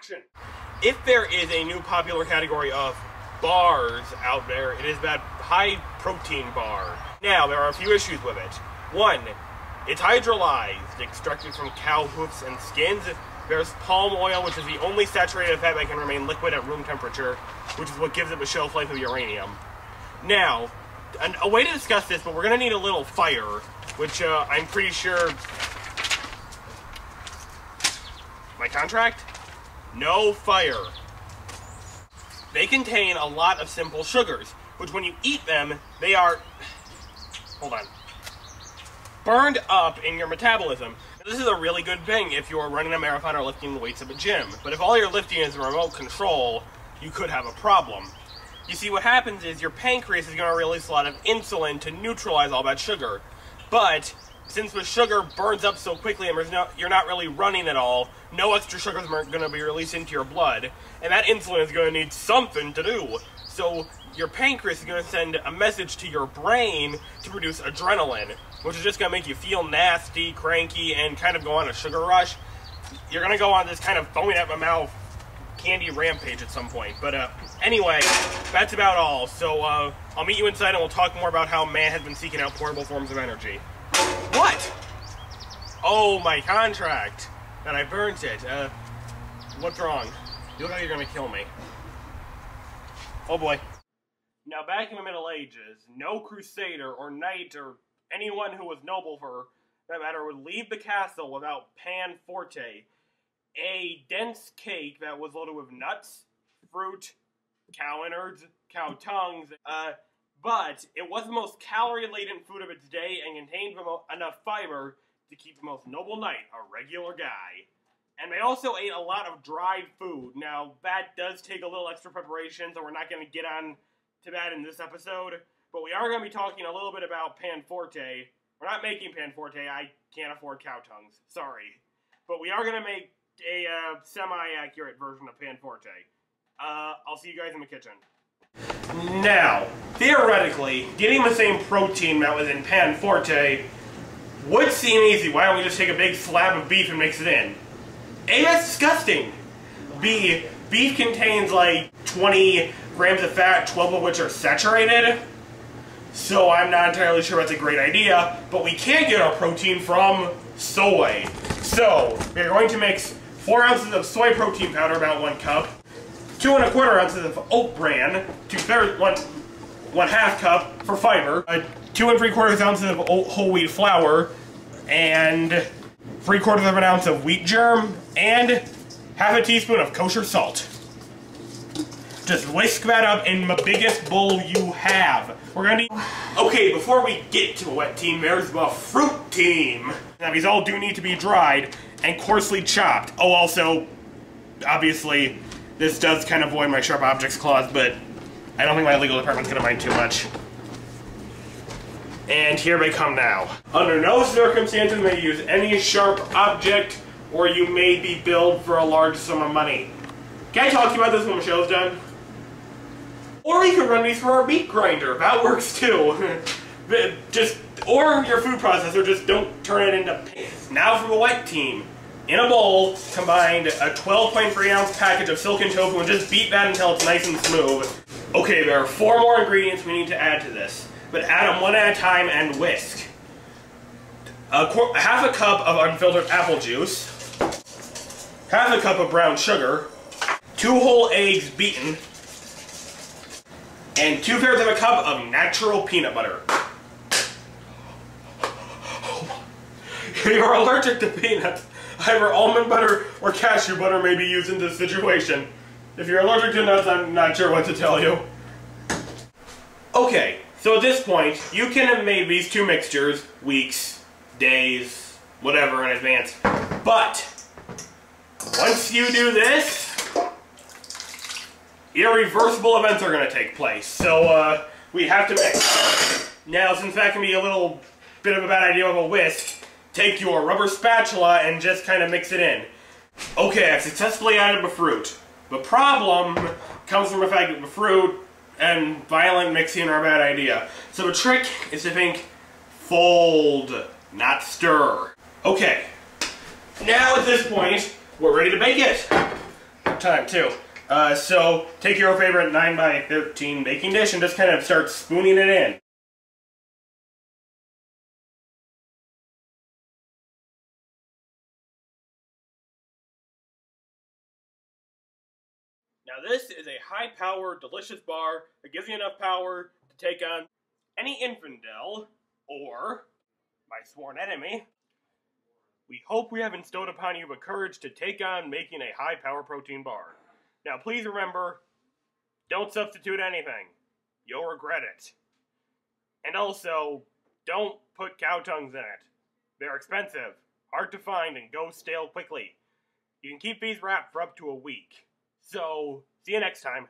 action! If there is a new popular category of bars out there, it is that high-protein bar. Now, there are a few issues with it. One, it's hydrolyzed, extracted from cow hoofs and skins. There's palm oil, which is the only saturated fat that can remain liquid at room temperature, which is what gives it the shelf life of uranium. Now, a way to discuss this, but we're going to need a little fire, which I'm pretty sure... My contract? No fire. They contain a lot of simple sugars, which when you eat them, they are... Hold on. Burned up in your metabolism. This is a really good thing if you're running a marathon or lifting the weights of a gym. But if all you're lifting is remote control, you could have a problem. You see, what happens is your pancreas is going to release a lot of insulin to neutralize all that sugar. But since the sugar burns up so quickly and you're not really running at all, no extra sugars are going to be released into your blood. And that insulin is going to need something to do. So your pancreas is going to send a message to your brain to produce adrenaline, which is just going to make you feel nasty, cranky, and kind of go on a sugar rush. You're going to go on this kind of foaming at my mouth candy rampage at some point. But anyway, that's about all. So I'll meet you inside and we'll talk more about how man has been seeking out portable forms of energy. What? Oh, my contract. And I burnt it. What's wrong? You look like you're going to kill me. Oh boy. Now, back in the Middle Ages, no crusader or knight or anyone who was noble for that matter would leave the castle without pan forte, a dense cake that was loaded with nuts, fruit, cow innards, cow tongues, but it was the most calorie-laden food of its day and contained enough fiber to keep the most noble knight a regular guy. And they also ate a lot of dried food. Now, that does take a little extra preparation, so we're not going to get on to that in this episode. But we are going to be talking a little bit about pan forte. We're not making pan forte. I can't afford cow tongues. Sorry. But we are going to make a semi-accurate version of pan forte. I'll see you guys in the kitchen. Now, theoretically, getting the same protein that was in pan forte would seem easy. Why don't we just take a big slab of beef and mix it in? A, that's disgusting. B, beef contains like 20 grams of fat, 12 of which are saturated. So I'm not entirely sure that's a great idea, but we can get our protein from soy. So, we're going to mix 4 ounces of soy protein powder, about 1 cup, 2 1/4 ounces of oat bran, 1/2 cup for fiber, 2 3/4 ounces of whole wheat flour, and 3/4 of an ounce of wheat germ, and half a teaspoon of kosher salt. Just whisk that up in the biggest bowl you have. We're gonna need... Okay, before we get to the wet team, there's the fruit team. Now, these all do need to be dried and coarsely chopped. Oh, also, obviously, this does kind of void my sharp objects clause, but I don't think my legal department's gonna mind too much. And here they come now. Under no circumstances may you use any sharp object, or you may be billed for a large sum of money. Can I talk to you about this when the show's done? Or we could run these through our meat grinder. That works too. Or your food processor, just don't turn it into paste. Now for the wet team. In a bowl, combine a 12.3 ounce package of silken tofu and just beat that until it's nice and smooth. Okay, there are 4 more ingredients we need to add to this, but add them one at a time and whisk. Half a cup of unfiltered apple juice, half a cup of brown sugar, 2 whole eggs beaten, and 2/3 of a cup of natural peanut butter. If you're allergic to peanuts, either almond butter or cashew butter may be used in this situation. If you're allergic to nuts, I'm not sure what to tell you. Okay, so at this point, you can have made these 2 mixtures weeks, days, whatever in advance. But once you do this, irreversible events are going to take place. So we have to mix. Now, since that can be a little bit of a bad idea with a whisk, take your rubber spatula and just kind of mix it in. Okay, I've successfully added the fruit. The problem comes from the fact that the fruit and violent mixing are a bad idea. So the trick is to think fold, not stir. Okay, now at this point, we're ready to bake it. time, too. So, take your favorite 9x13 baking dish and just kind of start spooning it in. Now this is a high-powered, delicious bar that gives you enough power to take on any infidel, or my sworn enemy. We hope we have instilled upon you the courage to take on making a high-power protein bar. Now please remember, don't substitute anything. You'll regret it. And also, don't put cow tongues in it. They're expensive, hard to find, and go stale quickly. You can keep these wrapped for up to a week. So, see you next time.